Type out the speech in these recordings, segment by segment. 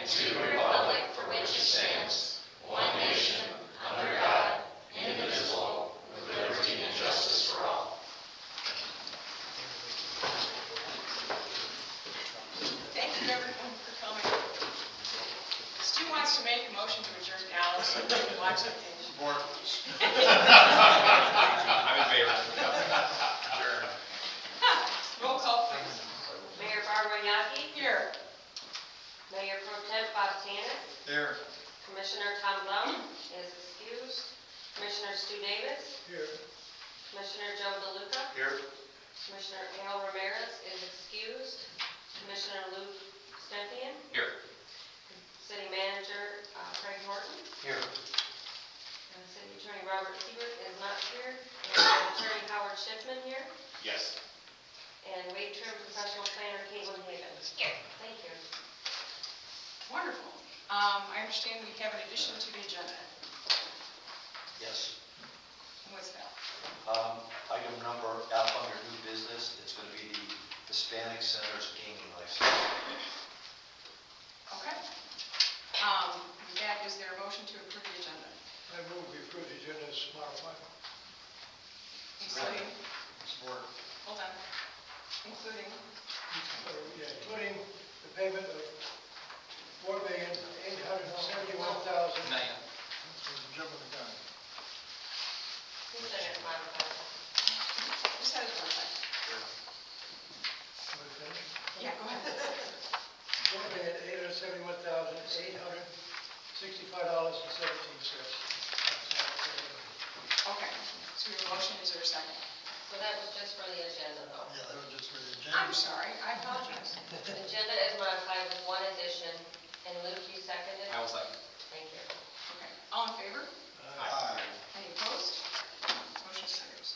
to the republic for which it stands, one nation, under God, indivisible, with liberty and justice for all. Thank you everyone for coming. Stu wants to make a motion to adjourn now, so we can watch it. Support. I'm in favor. Adjourn. Roll call, please. Mayor Barbara Yaki, Here. Mayor Pro Tem Bob Tanis, Here. Commissioner Tom Blum is excused, Commissioner Stu Davis, Here. Commissioner Joe DeLuca, Here. Commissioner Al Ramirez is excused, Commissioner Lou Stempien, Here. City Manager Craig Horton, Here. and City Attorney Robert Siebert is not here, and Attorney Howard Schiffman here, Yes. and Wade Trim Professional Planner Caitlin Haven. Here. Thank you. Wonderful. I understand we have an addition to the agenda. Yes. What's that? Item number F under new business, it's going to be the Hispanic Center's gaming license. Okay. With that, is there a motion to approve the agenda? I move we approve the agenda as modified. Including, Support. hold on, including, Including the payment of $4,871,000. Million. Jumping the gun. Who said it's modified? who said it one time? Want to finish? Yeah, go ahead. $4,871,865.17. Okay, so your motion, is there a second? So that was just for the agenda though. Yeah, that was just for the I'm sorry, I apologize. Agenda is modified with one addition, and Luke, you seconded? I will second. Thank you. Okay, all in favor? Aye. Any opposed? Motion carries.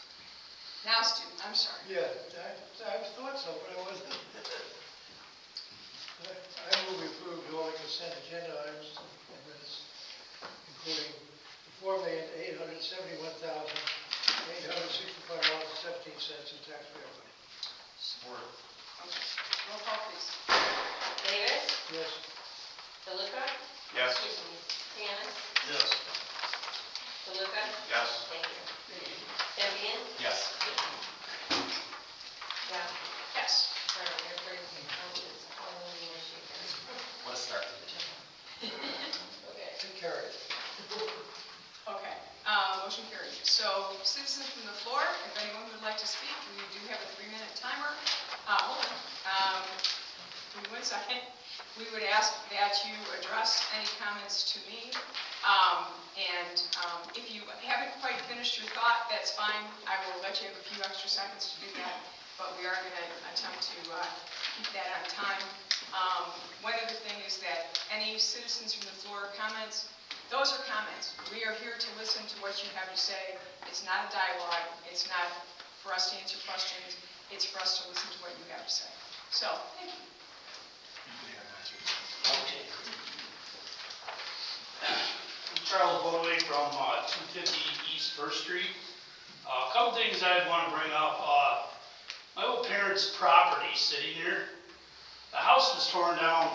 Now, Stu, I'm sorry. Yeah, I thought so, but I wasn't. I move we approve all the consent agenda items and minutes, including the $4,871,865.17 in taxpayer money. Support. Okay, roll call, please. Davis? Yes. DeLuca? Yes. Excuse me, Tanis? Yes. DeLuca? Yes. Thank you. Stempien? Yes. Yeah. Yes. Sorry, everybody's, it's all in the issue here. What a start to the agenda. Okay. Take care of it. Okay, motion carries. So, citizens from the floor, if anyone would like to speak, we do have a 3-minute timer. Hold on. Give me 1 second. We would ask that you address any comments to me. If you haven't quite finished your thought, that's fine. I will let you have a few extra seconds to do that, but we are going to attempt to keep that on time. One other thing is that any citizens from the floor comments, those are comments. We are here to listen to what you have to say. It's not a dialogue. It's not for us to answer questions. It's for us to listen to what you have to say. So, thank you. Charles Bodway from 250 East First Street. A couple things I want to bring up. My old parents' property sitting here. The house was torn down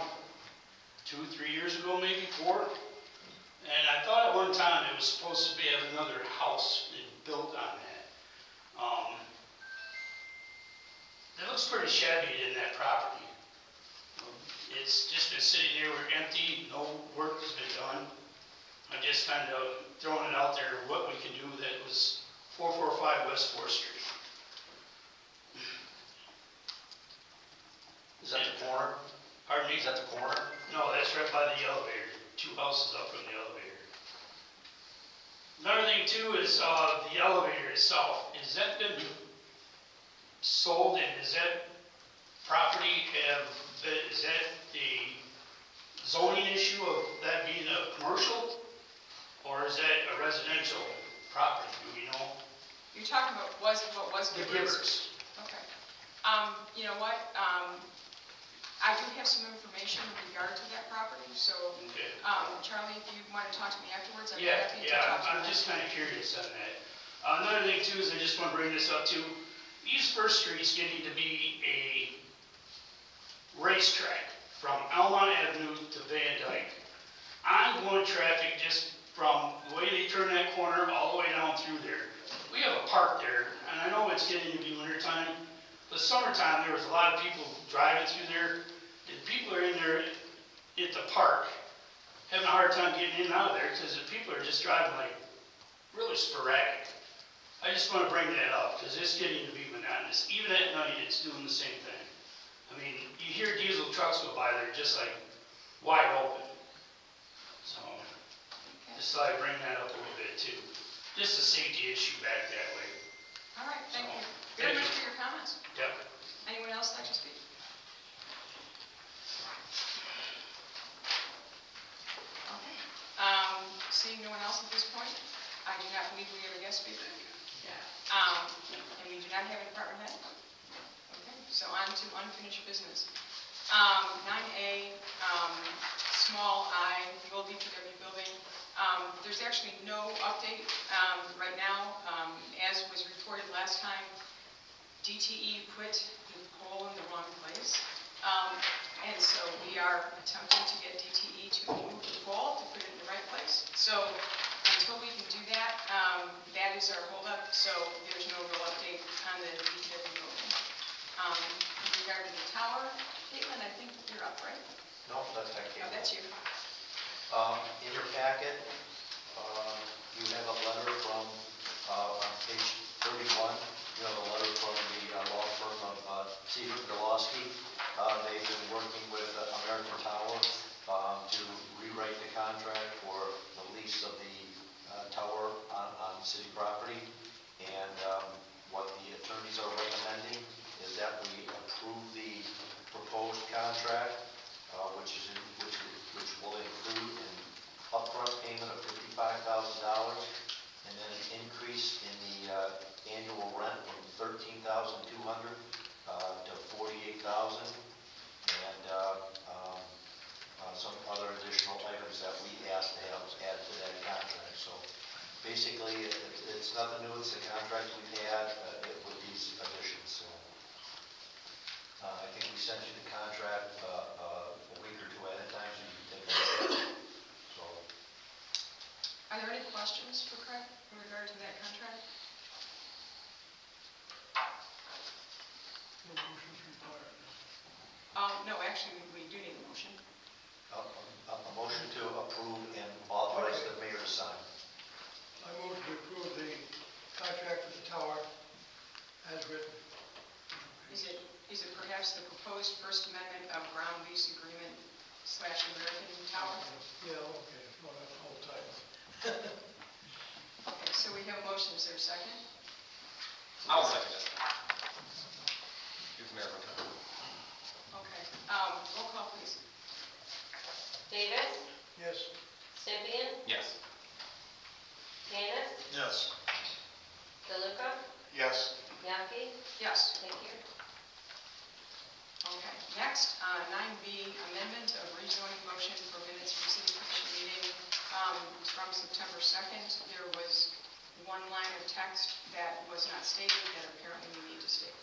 2-3 years ago, maybe 4. And I thought at one time it was supposed to be another house built on that. It looks pretty shabby in that property. It's just been sitting there empty, no work has been done. I'm just kind of throwing it out there what we can do that was 445 West 4th Street. Is that the corner? Pardon me? Is that the corner? No, that's right by the elevator. 2 houses up from the elevator. Another thing too is the elevator itself. Has that been sold, and is that property is that the zoning issue of that being a commercial, or is that a residential property? Do we know? You're talking about what was The Gibbers. Okay. You know what? I do have some information in regard to that property, so, Okay. Charlie, if you want to talk to me afterwards, I'd be Yeah, happy to talk to you. I'm just kind of curious on that. Another thing too is I just want to bring this up too. East First Street's getting to be a racetrack from Elmont Avenue to Van Dyke. Ongoing traffic just from the way they turn that corner all the way down through there. We have a park there, and I know it's getting to be winter time. The summertime, there was a lot of people driving through there. And people are in there at the park having a hard time getting in and out of there because the people are just driving like really sporadic. I just want to bring that up because it's getting to be monotonous. Even at night, it's doing the same thing. I mean, you hear diesel trucks go by there just like wide open. So, just thought I'd bring that up a little bit too. Just a safety issue back that way. All right, thank you So, very thank much you. for your comments. Yep. Anyone else like to speak? Okay. Seeing no one else at this point, I do not believe we have a guest speaker. And we do not have a department head. Okay, so on to unfinished business. 9A, small I, the old DPW building. There's actually no update right now. As was reported last time, DTE put the pole in the wrong place. And so we are attempting to get DTE to move the pole to put it in the right place. So until we can do that, that is our holdup. So there's no real update on the DPW building. In regard to the tower, Caitlin, I think you're up, right? No, that's not Oh, that's you. In your packet, you have a letter from, on page 31, you have a letter from the law firm of Seaver Gillespie. They've been working with American Tower to rewrite the contract for the lease of the tower on city property. And what the attorneys are recommending is that we approve the proposed contract, which will include an upfront payment of $55,000 and then an increase in the annual rent from $13,200 to $48,000, and some other additional items that we asked to have added to that contract. So basically, it's nothing new. It's the contract we've had with these additions. So I think we sent you the contract a week or two ahead of time, so you can take a look at it. So Are there any questions for Craig in regard to that contract? No motion's required. No, actually, we do need a motion. a motion to approve and authorize the mayor to sign. I move to approve the contract with the tower as written. Is it perhaps the proposed First Amendment of ground lease agreement / American Tower? Yeah, okay, if you want to hold tight. Okay, so we have a motion. Is there a second? I'll second it. Give Mayor Pro Tem. Okay. Roll call, please. Davis, Yes. Stempien, Yes. Candace, Yes. DeLuca, Yes. Yaki. Yes. Thank you. Okay. Next, 9B, amendment of rezoning motion for minutes for city commission meeting from September 2nd. There was one line of text that was not stated that apparently we need to state.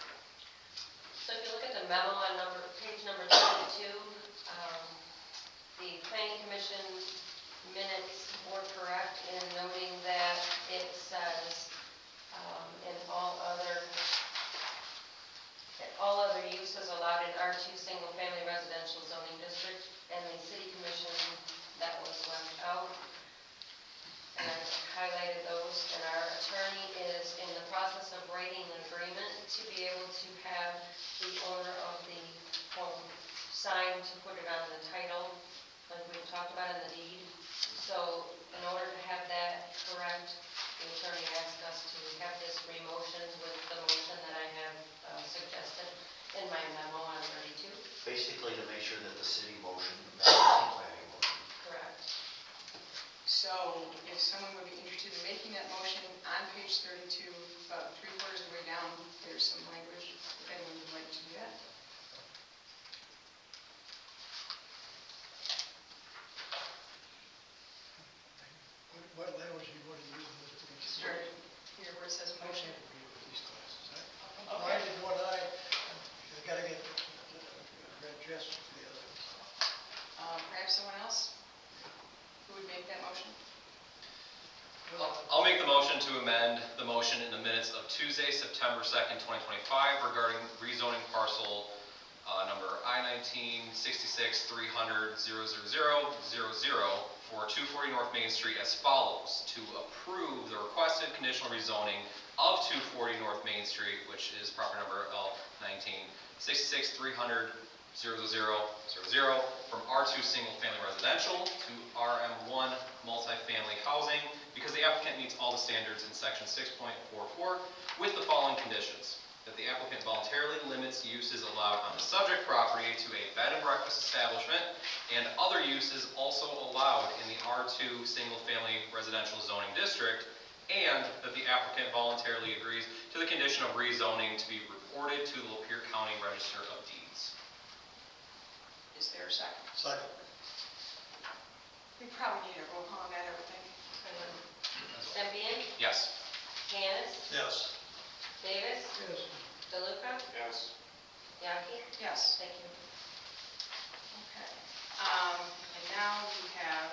So if you look at the memo on page number 32, the planning commission minutes were correct in noting that it says, in all other uses allowed in R2 single-family residential zoning district, and the city commission, that was left out. And I highlighted those, and our attorney is in the process of writing an agreement to be able to have the owner of the home sign to put it on the title, like we talked about in the deed. So in order to have that correct, the attorney asked us to have this re-motioned with the motion that I have suggested in my memo on 32. Basically, to make sure that the city motion matches the planning motion. Correct. So if someone would be interested in making that motion, on page 32, about 3/4 of the way down, there's some language, if anyone would like to do that. What language do you want to use in this particular? Start here where it says I motion. can't agree with these classes. I did one eye, I gotta get red dress for the other. to amend the motion in the minutes of Tuesday, September 2nd, 2025 regarding rezoning parcel number I-19-66-300-00000 for 240 North Main Street as follows: to approve the requested conditional rezoning of 240 North Main Street, which is property number L-19-66-300-000 from R2 single family residential to RM1 multifamily housing because the applicant meets all the standards in section 6.44 with the following conditions: that the applicant voluntarily limits uses allowed on the subject property to a bed and breakfast establishment and other uses also allowed in the R2 single family residential zoning district, and that the applicant voluntarily agrees to the condition of rezoning to be reported to the Lapeer County Register of Deeds. Is there a second? Second. We probably need a roll call on that, everything. Sempian, Yes. Candace, Yes. Davis, Yes. DeLuca, Yes. Yaki. Yes. Thank you. Okay. And now we have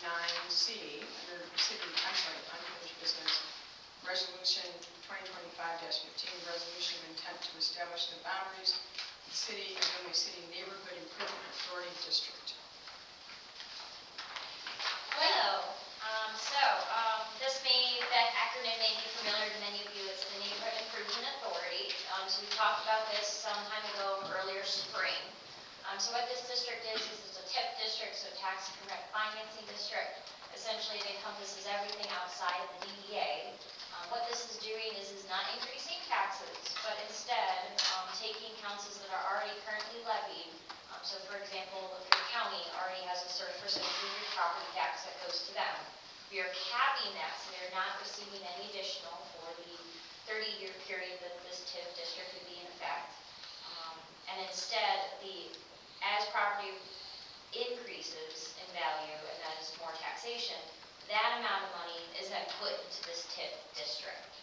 9C, under unfinished business, resolution 2025-15, resolution of intent to establish the boundaries of the city of Imlay City Neighborhood Improvement Authority District. Hello. This that acronym may be familiar to many of you. It's the Neighborhood Improvement Authority. So we talked about this some time ago, earlier spring. So what this district is it's a TIF district, so tax direct financing district. Essentially, it encompasses everything outside of the DDA. What this is doing is not increasing taxes, but instead taking councils that are already currently levied. So for example, Lapeer County already has a certain percentage of your property tax that goes to them. We are capping that, so they're not receiving any additional for the 30-year period that this TIF district would be in effect. And instead, as property increases in value, and that is more taxation, that amount of money is then put into this TIF district.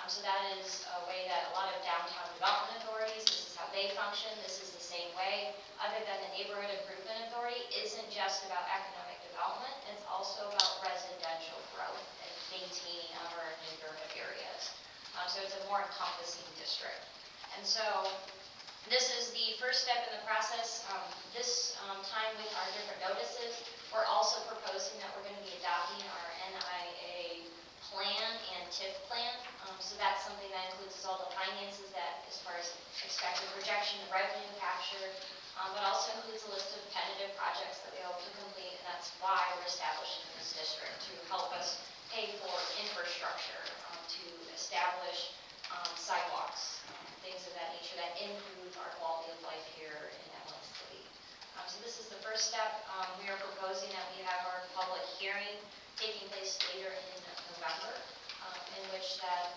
So that is a way that a lot of downtown development authorities, this is how they function, this is the same way, other than the Neighborhood Improvement Authority isn't just about economic development, it's also about residential growth and maintaining our neighborhood areas. So it's a more encompassing district. And so this is the first step in the process. This time with our different notices, we're also proposing that we're going to be adopting our NIA plan and TIF plan. So that's something that includes all the finances that, as far as expected projection of revenue capture, but also includes a list of tentative projects that we hope to complete, and that's why we're establishing this district, to help us pay for infrastructure, to establish sidewalks, things of that nature that improve our quality of life here in Emlyn City. So this is the first step. We are proposing that we have our public hearing taking place later in November, in which that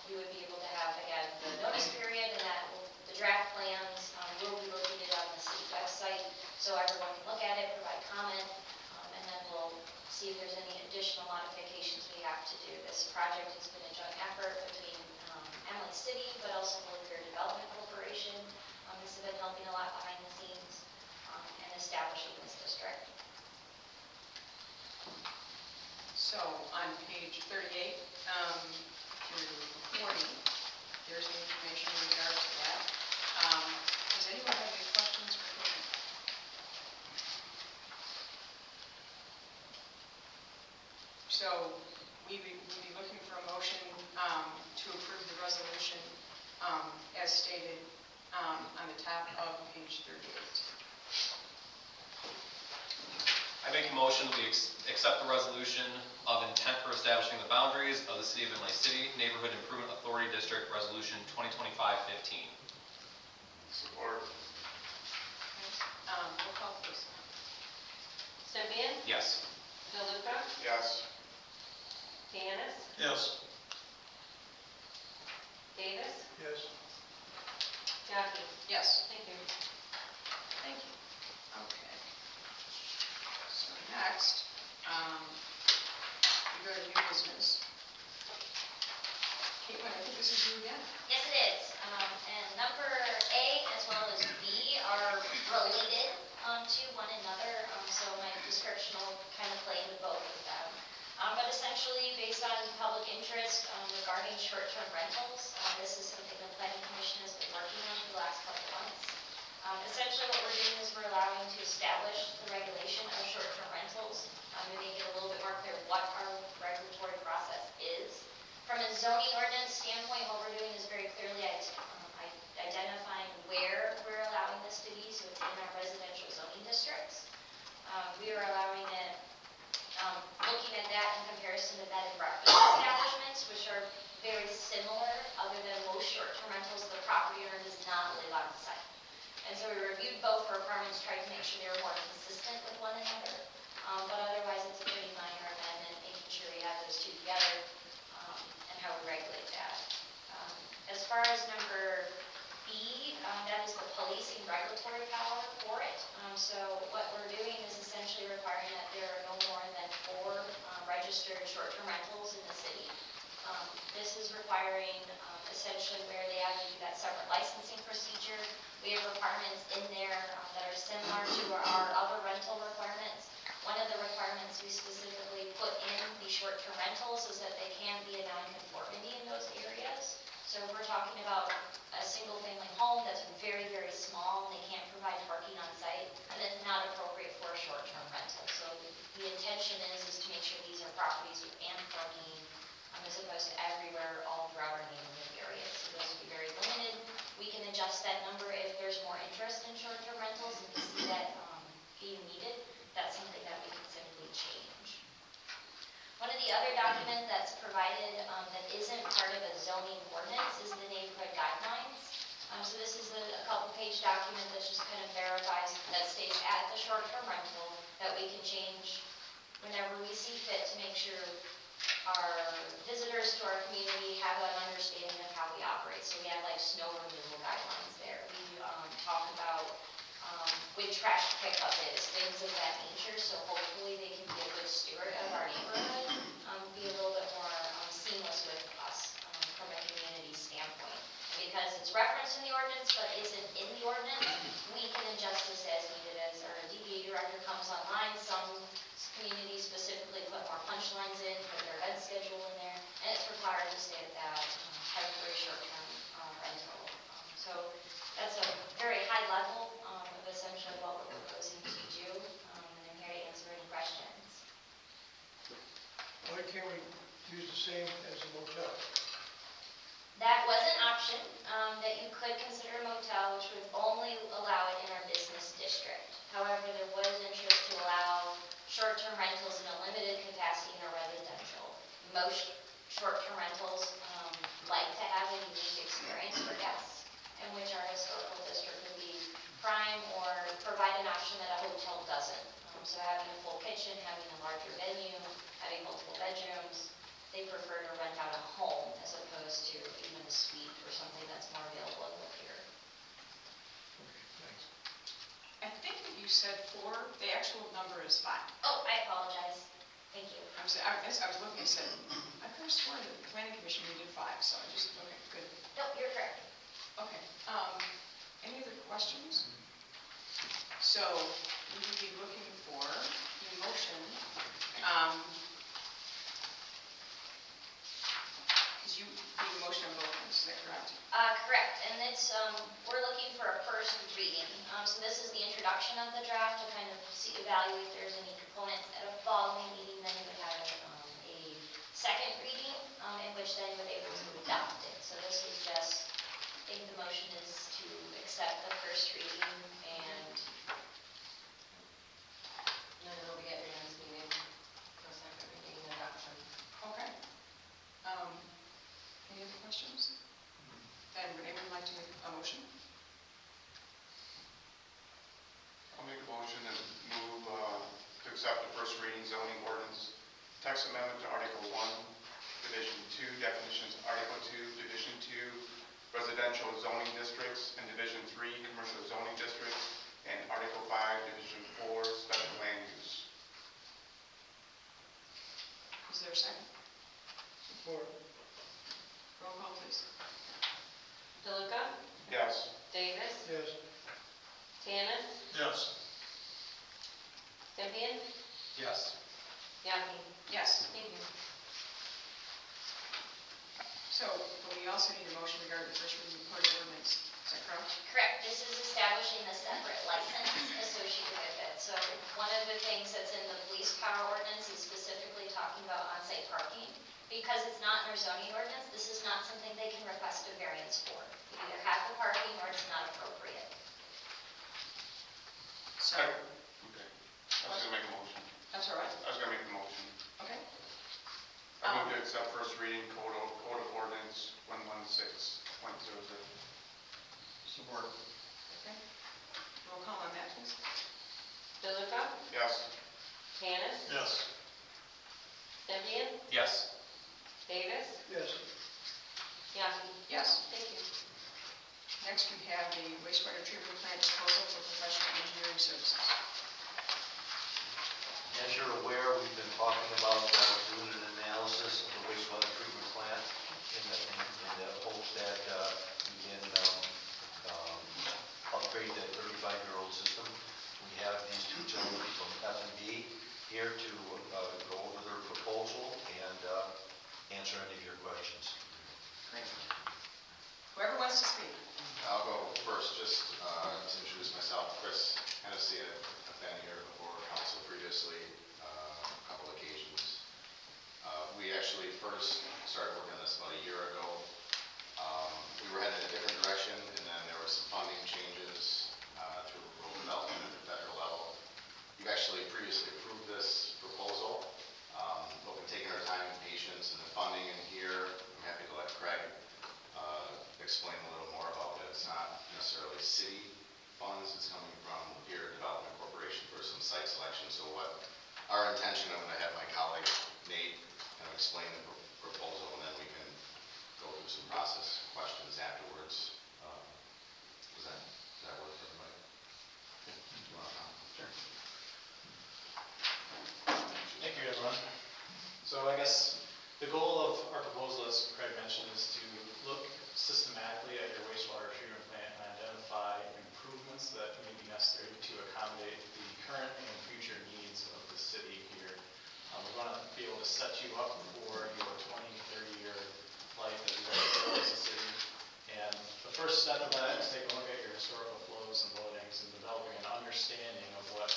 we would be able to have, again, the notice period, and that the draft plans will be located on the city website, so everyone can look at it, provide comment, and then we'll see if there's any additional modifications we have to do. This project has been a joint effort between Emlyn City, but also the Lapeer Development Corporation. This has been helping a lot behind the scenes and establishing this district. So on page 38 through 40, there's the information in regards to that. Does anyone have any questions for me? So we'd be looking for a motion to approve the resolution as stated on the top of page 38. I make a motion that we accept the resolution of intent for establishing the boundaries of the City of Imlay City Neighborhood Improvement Authority District Resolution 2025-15. Support. Roll call, please. Sempian, Yes. DeLuca, Yes. Candace, Yes. Davis, Yes. Yaki. Yes. Thank you. Thank you. Okay. So next, we go to new business. Caitlin, I think this is you again. Yes, it is. And number A as well as B are related to one another, so my description will kind of play with both of them. But essentially, based on public interest regarding short-term rentals, this is something the planning commission has been working on for the last couple months. Essentially, what we're doing is we're allowing to establish the regulation of short-term rentals, to make it a little bit more clear what our regulatory process is. From a zoning ordinance standpoint, what we're doing is very clearly identifying where we're allowing this to be, so it's in our residential zoning districts. We are allowing it, looking at that in comparison to bed and breakfast establishments, which are very similar, other than most short-term rentals, the property owner does not live on site. And so we reviewed both requirements, tried to make sure they were more consistent with one another. But otherwise, it's a pretty minor amendment, making sure we have those two together, and how we regulate that. As far as number B, that is the policing regulatory power for it. So what we're doing is essentially requiring that there are no more than 4 registered short-term rentals in the city. This is requiring essentially where they have to do that separate licensing procedure. We have requirements in there that are similar to our other rental requirements. One of the requirements we specifically put in the short-term rentals is that they can be a non-conformity in those areas. So if we're talking about a single-family home that's very, very small, and they can't provide parking on site, and it's not appropriate for a short-term rental. So the intention is to make sure these are properties with ample parking, as opposed to everywhere all throughout our neighborhood areas. So those would be very limited. We can adjust that number if there's more interest in short-term rentals, and we see that being needed. That's something that we can simply change. One of the other documents that's provided that isn't part of a zoning ordinance is the neighborhood guidelines. So this is a couple-page document that just kind of verifies that stays at the short-term rental, that we can change whenever we see fit to make sure our visitors to our community have an understanding of how we operate. So we have like snow removal guidelines there. We talk about when trash pickup is, things of that nature. So hopefully they can be a good steward of our neighborhood, be a little bit more seamless with us from a community standpoint. And because it's referenced in the ordinance but isn't in the ordinance, we can adjust this as needed. As our DDA director comes online, some communities specifically put more punch lines in, put their event schedule in there, and it's required to stay at that temporary short-term rental. So that's a very high level of essentially what we're proposing to do, and I'm here to answer any questions. Why can't we use the same as a motel? That was an option, that you could consider a motel, which would only allow it in our business district. However, there was interest to allow short-term rentals in a limited capacity in our residential. Most short-term rentals like to have a unique experience for guests, in which our historical district would be prime or provide an option that a hotel doesn't. So having a full kitchen, having a larger venue, having multiple bedrooms, they prefer to rent out a home as opposed to even a suite or something that's more available in the pier. Thanks. I think that you said 4, the actual number is 5. Oh, I apologize. Thank you. I was looking, I said, I could have sworn that the planning commission we did 5, so I just, okay, good. Nope, you're correct. Okay, any other questions? So, we would be looking for the motion, because you gave a motion on both ones, is that correct? Correct, and it's, we're looking for a first reading. So this is the introduction of the draft to kind of evaluate if there's any components. At a following meeting, then you would have a second reading, in which then you would be able to adopt it. So this is just, I think the motion is to accept the first reading and then it'll be at your next meeting for second reading and adoption. Okay. Any other questions? And would anyone like to make a motion? I'll make a motion and move to accept the first reading zoning ordinance text amendment to Article 1, Division 2, definitions, Article 2, Division 2, residential zoning districts, and Division 3, commercial zoning districts, and Article 5, Division 4, special land use. Is there a second? Support. Roll call, please. DeLuca? Yes. Davis? Yes. Tanis? Yes. Stempien? Yes. Yaki, Yes. thank you. So, but we also need a motion regarding the first reading of code of ordinance. Is that correct? Correct, this is establishing a separate license associated with it. So one of the things that's in the police power ordinance is specifically talking about on-site parking. Because it's not in our zoning ordinance, this is not something they can request a variance for. You either have the parking or it's not appropriate. So, Okay. I was gonna make a motion. that's all right. I was gonna make the motion. Okay. I move to accept first reading code of ordinance 116.00. Support. Okay. Roll call on that, please. DeLuca, Yes. Cannis, Yes. Sempian, Yes. Yes. Davis, Yaki, Yes. thank you. Next, we have the wastewater treatment plant proposal for professional engineering services. As you're aware, we've been talking about doing an analysis of the wastewater treatment plant in the hopes that we can upgrade that 35-year-old system. We have these two gentlemen from F&B here to go over their proposal and answer any of your questions. Great. Whoever wants to speak. I'll go first, just to introduce myself. Chris Hennessy, I've been here before council previously, a couple occasions. We actually first started working on this about a year ago. We were headed in a different direction, and then there were some funding changes through rural development at the federal level. You've actually previously approved this proposal, but we've taken our time and patience and the funding in here. I'm happy to let Craig explain a little more about that. It's not necessarily city funds, it's coming from Pier Development Corporation for some site selection. So what our intention, I'm going to have my colleague Nate kind of explain the proposal, and then we can go through some process questions afterwards. Does that work for everybody? You want to come? Sure. Thank you, everyone. So I guess the goal of our proposal, as Craig mentioned, is to look systematically at your wastewater treatment plant and identify improvements that may be necessary to accommodate the current and future needs of the city here. We want to be able to set you up for your 20, 30-year life as you grow as a city. And the first step of that is take a look at your historical flows and loadings and developing an understanding of what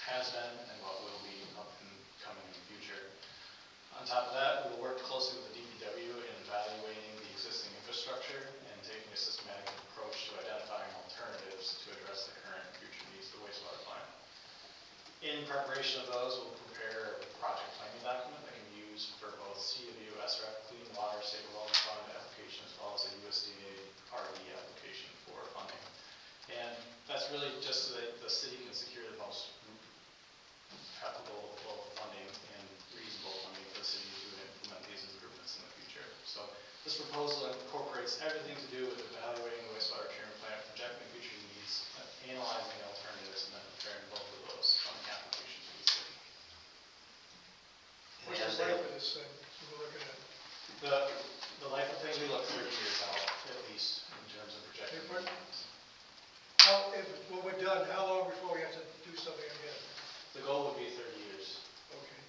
has been and what will be up and coming in the future. On top of that, we'll work closely with the DPW in evaluating the existing infrastructure and taking a systematic approach to identifying alternatives to address the current and future needs of the wastewater plant. In preparation of those, we'll prepare a project planning document that can be used for both CW, SRF, Clean Water, State Revolving Fund application, as well as a USDA RD application for funding. And that's really just so that the city can secure the most applicable funding and reasonable funding for the city to implement these improvements in the future. So this proposal incorporates everything to do with evaluating the wastewater treatment plant, projecting future needs, analyzing alternatives, and then preparing both of those funding applications for the city. What's the life of this thing we're looking at? The life of things, we look 30 years out, at least, in terms of projecting. Hey, but- When we're done, how long before we have to do something again? The goal would be 30 years. Okay.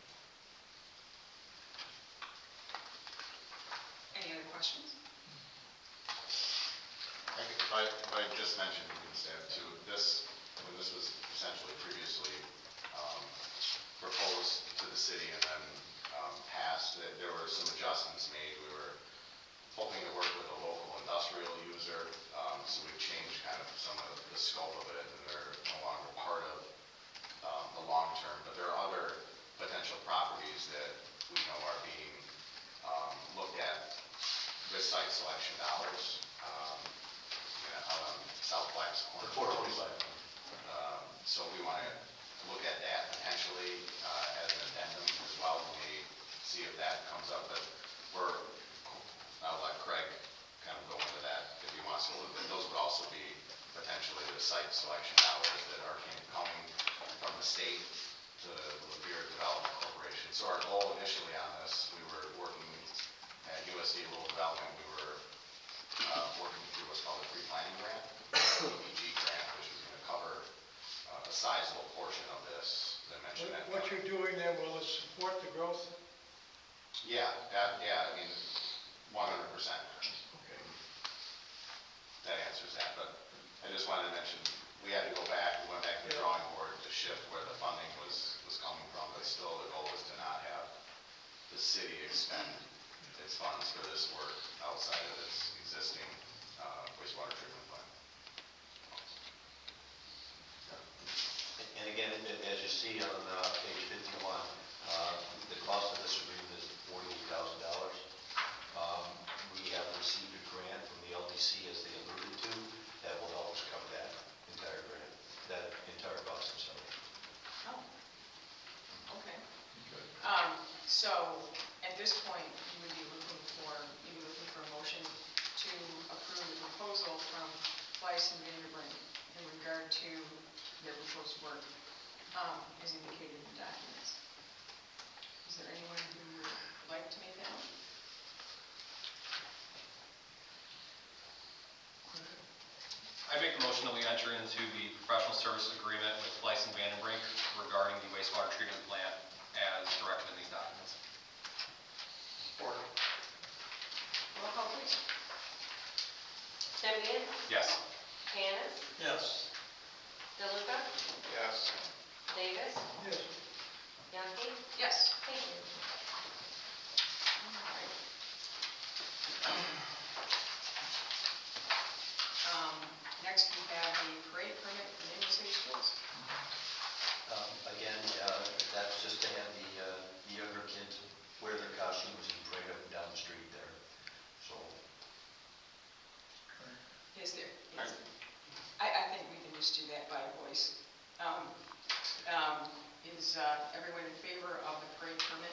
Any other questions? I just mentioned, you can say it too, when this was essentially previously proposed to the city and then passed, that there were some adjustments made. We were hoping to work with a local industrial user, so we've changed kind of some of the scope of it, and they're no longer part of the long term, but there are other potential properties that we know are being looked at with site selection dollars. Out on Southwest corner. 425. So we want to look at that potentially as an addendum as well. We may see if that comes up, but I'll let Craig kind of go into that if he wants to. But those would also be potentially the site selection dollars that are coming from the state to the Lapeer Development Corporation. So our goal initially on this, we were working at USD Rural Development. We were working through what's called a pre-planning grant, EPG grant, which is going to cover a sizable portion of this. As I mentioned that. What you're doing then, Will, is support the growth? Yeah, I mean, 100%. Okay. That answers that, but I just wanted to mention, we had to go back, we went back to the drawing board to shift where the funding was coming from, but still the goal is to not have the city expend its funds for this work outside of its existing wastewater treatment plant. And again, as you see on page 51, the cost of this agreement is $48,000. We have received a grant from the LDC, as they alluded to, that will help us cover that entire grant, that entire cost, I'm sorry. Oh, okay. So, at this point, you would be looking for a motion to approve the proposal from Weiss and Vanderbrink in regard to their proposed work, as indicated in the documents. Is there anyone who would like to make that motion? I make the motion that we enter into the professional service agreement with Fleiss and Vandenbrink regarding the wastewater treatment plant as directed in these documents. Or, Roll call, please. Simeon, Yes. Candace, Yes. DeLuca, yes. Davis, Yes. Bianchi, Yes. thank you. All right. Next, we have the parade permit for Indian City Schools. Again, that's just to have the younger kids wear their costumes and parade up and down the street there. So, Is there? I think we can just do that by voice. Is everyone in favor of the parade permit?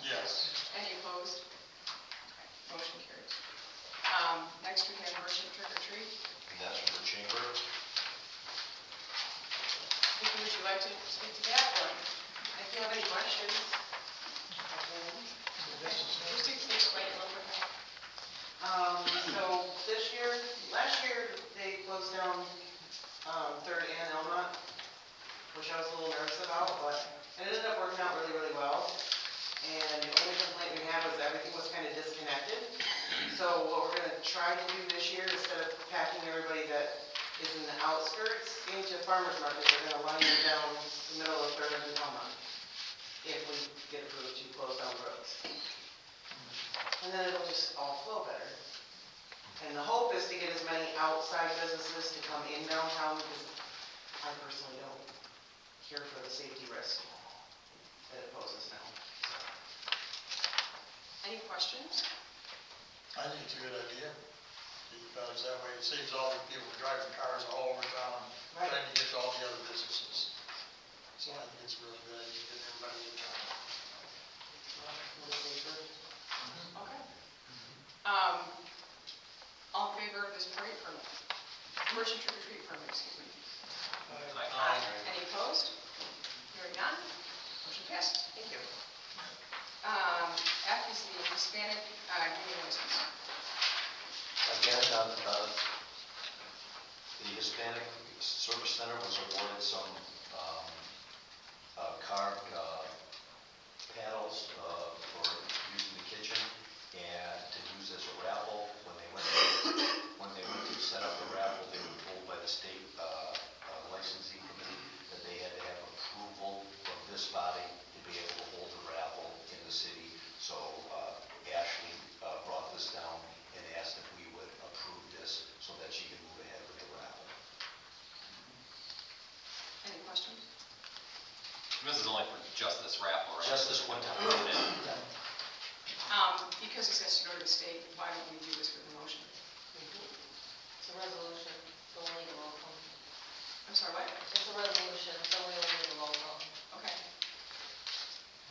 Yes. Any opposed? Okay, motion carries. Next, we have merchant trick or treat. and that's from the chamber. Vicki, would you like to speak to that, or If you have any questions, just explain it a little bit more? So last year, they closed down Third and Elmont, which I was a little nervous about, but it ended up working out really, really well. And the only complaint we had was everything was kind of disconnected. So what we're gonna try to do this year, instead of packing everybody that is in the outskirts into farmers market, we're gonna line them down the middle of Third and Elmont, if we get approved to close down roads. And then it'll just all flow better. And the hope is to get as many outside businesses to come in downtown, because I personally don't care for the safety risk that it poses now. Any questions? I think it's a good idea, because that way it saves all the people driving cars all over town, Right. trying to get to all the other businesses. So I think it's a really good idea to get everybody in town. Okay. All in favor of this parade permit? Merchant trick or treat permit, excuse me. Aye. Any opposed? Hearing none, motion passed. Thank you. F is the Hispanic Union license. Again, the Hispanic Service Center was awarded some carved paddles for use in the kitchen and to use as a raffle. When they went to set up the raffle, they were told by the state licensing committee that they had to have approval from this body to be able to hold the raffle in the city. So Ashley brought this down and asked if we would approve this so that she could move ahead with the raffle. Any questions? This is only for just this raffle, right? Just this one time. Because it says to go to the state, why don't we do this with a motion? It's a resolution, so we'll need a roll call. I'm sorry, what? It's a resolution, so we will need a roll call. Okay.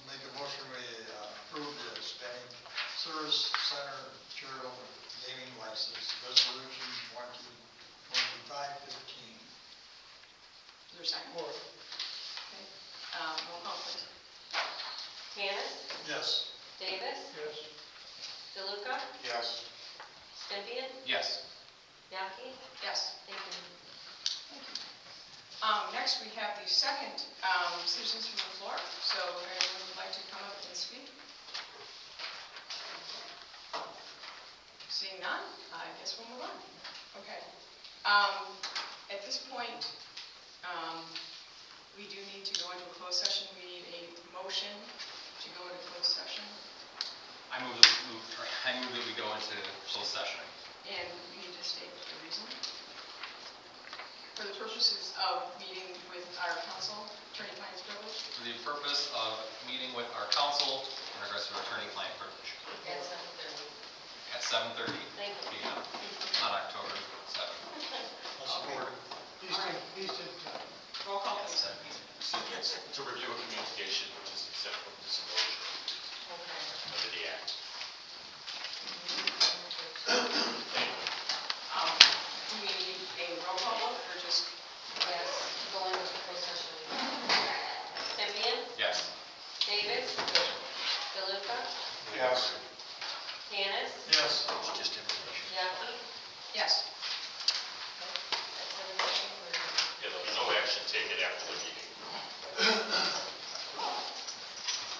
Make a motion, we approve the Hispanic Service Center charitable gaming license, resolution 2515. Is there a second? Or, Okay. Roll call, please. Candace, yes. Davis, Yes. DeLuca, Yes. Stempien, Yes. Bianchi, Yes. thank you. Thank you. Next, we have the second citizens from the floor. So if anyone would like to come up and speak? Seeing none, I guess we'll move on. Okay. At this point, we do need to go into a closed session. We need a motion to go into closed session. I move that we go into closed session. And we need to state the reason. For the purposes of meeting with our counsel, attorney-client's privilege. For the purpose of meeting with our counsel in regards to attorney-client privilege At 7:30. at 7:30 Thank you. p.m. on October 7th. I'll support it.